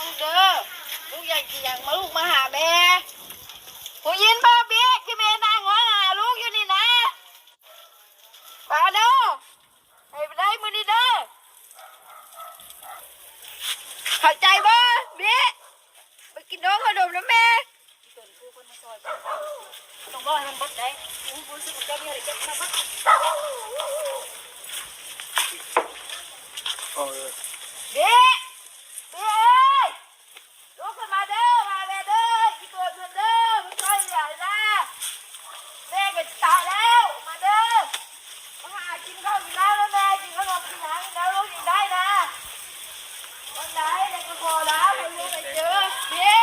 ลูกเด้อลูกอยากกินอย่างมาลูกมาหาแม่ผู้ยินพ่อเบี้ยคือแม่นางหัวหาลูกอยู่นี่นะปาเด้อให้ไปได้มือนี่เด้อเข้าใจบ่เบี้ยไปกินน้องขนมนะแม่ต้องรอให้มันบดได้คุณสิจะมีอะไรจะมาบดเบี้ยลูกขึ้นมาเด้อมาแม่เด้ออีกตัวเงินเด้อมึงช่วยใหญ่นะแม่ก็ตายแล้วมาเด้อมาหากินข้าวกินน้ำแล้วแม่กินขนมกินน้ำแล้วลูกกินได้นะวันไหนเด็กก็พอแล้วให้ลูกไปเจอเบี้ย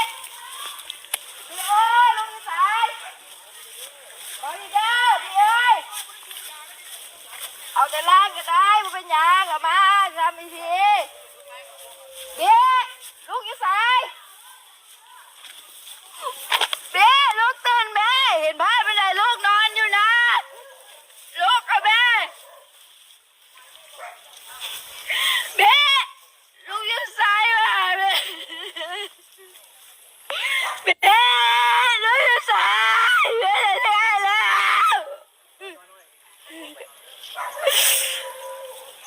เอ้ยลูกจะตายขอดีเด้อเบี้ยเอ้ยเอาแต่ล่างก็ได้มันเป็นยางเอามาทำอีกทีเบี้ยลูกจะตายเบี้ยลูกตื่นแม่เห็นภาพไม่ได้ลูกนอนอยู่นะลูกกับแม่เบี้ยลูกยังสายมาเบี้ยเบี้ยลูกยังสายเบี้ยได้แล้ว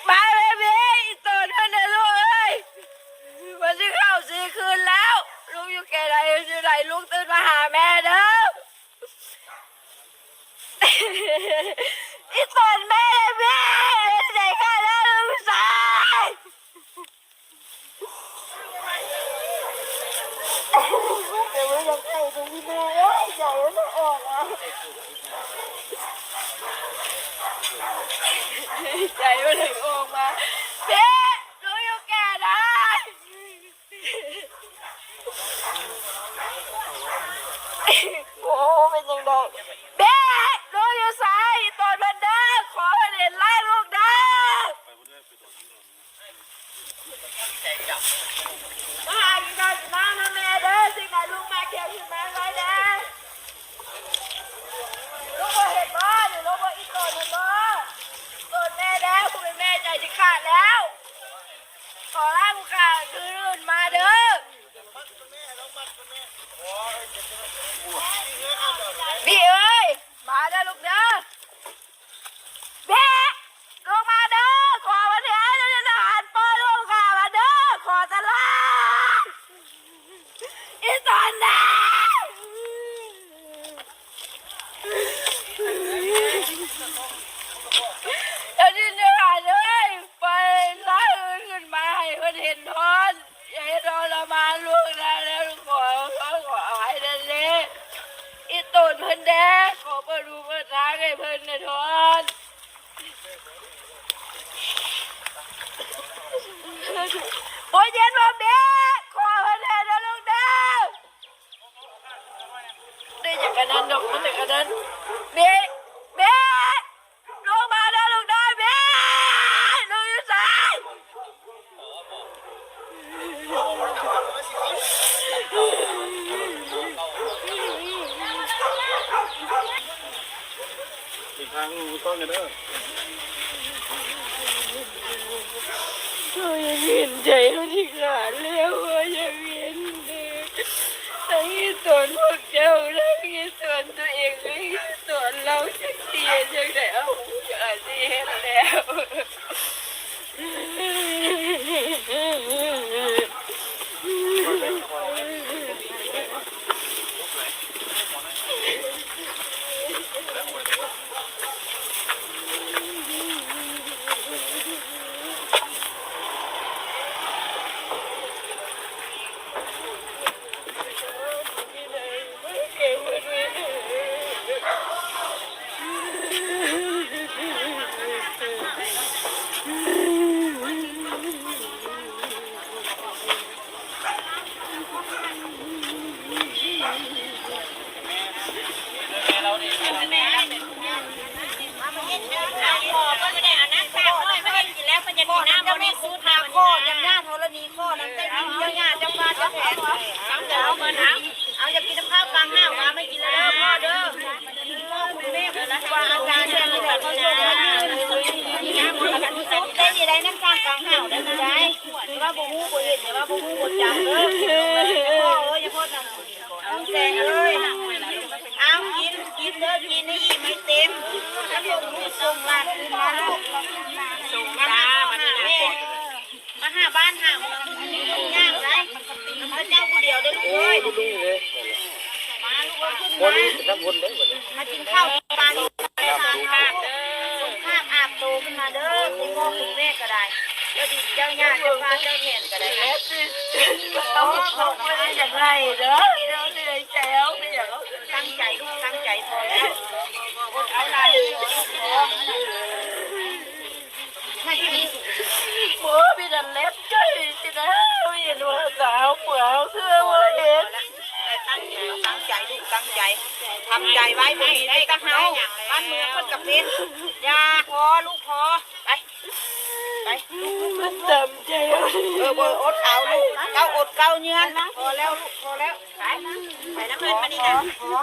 มาเลยเบี้ยอีกตัวนึงนะลูกเอ้ยมันจะเข้า4 คืนแล้วลูกอยู่แก่ไหนอยู่ไหนลูกตื่นมาหาแม่เด้ออีตอนแม่แม่ใจข้าแล้วลูกสายเดี๋ยวมันยังไงตรงที่แม่ใจมันออกอ่ะใจมันถึงออกมาแม่ลูกอยู่แก่ไหนโอ้เป็นยังไงเบ๊ลูกอยู่ซ้ายตอนมันเด้อขอให้เห็นไล่ลูกเด้อมาหากินข้าวกินน้ำนะแม่เด้อสิ่งไหนลูกมาเขียวขึ้นมาไว้เด้อลูกมาเห็นบ้านหรือลูกมาอีกตัวหนึ่งบ้านตัวแม่แล้วคุณเป็นแม่ใจจะขาดแล้วขอร่างขาดคืนอื่นมาเด้อพี่เอ้ยมาเด้อลูกเด้อเบ๊ลงมาเด้อขอมาเถอะเดี๋ยวจะหันปอลูกค่ะมาเด้อขอตลาดอีตอนนั้นเดี๋ยวที่จะหันเลยไปไล่ขึ้นมาให้คนเห็นทอนอย่าให้ทรมานลูกนะแล้วขอให้เด่นๆอีตูนเพิ่นแดงขอเปิดดูเปิดทางให้เพิ่นนะทอนโอ้ยเย็นมาเบ๊ขอเพิ่นแดงนะลูกเด้อได้จากกันนั้นดอกมันจากกันนั้นเบ๊ลงมาแล้วลูกได้เบ๊ลูกอยู่ซ้ายอีกทางต้นกันเด้อยังเห็นใจเขาที่ขาดแล้วยังเห็นทั้งที่ส่วนพวกเจ้าทั้งที่ส่วนตัวเองทั้งที่ส่วนเราจะเสียจังได้เอาจะเสียแล้ว ผู้หมดจังเลยพ่อเอ้ยอย่าพูดนะเอาแซงเลยเอากินเด้อกินให้อิ่มให้เต็มแล้วลงมือส่งหลานขึ้นมาลูกส่งมามาแม่มาหาบ้านหาเมืองมันยากไรพระเจ้าผู้เดียวได้ลูกเอ้ย ลุงเลย มาลูกขึ้น วัน มา นี้ทั้งคนได้หมดเลย มากินข้าวปลาลูกไปทานข้าวส่งข้าวอาบโตขึ้นมาเด้อคุณพ่อคุณแม่ก็ได้เจ้าดิเจ้าญาติเจ้าฟ้าเจ้าเห็นก็ได้แล้วเขาไม่ได้อย่างไรเด้อเด้อเหนื่อยแซวไม่อยากตั้งใจลูกตั้งใจพอแล้วเอาลายพอไม่ดีโอ้พี่ดันเล็บใจสินะเห็นว่าสาวเปล่าเสื้อว่าเห็นตั้งใจลูกตั้งใจทำใจไว้ไม่ได้ก็เฮาบ้านเมืองคนกับเป็นยาพอลูกพอไปไปมันดำใจบ่อดเอาลูกเก้าอดเก้าเยือนพอแล้วลูกพอแล้วไปน้ำเงินมานี่นะพอ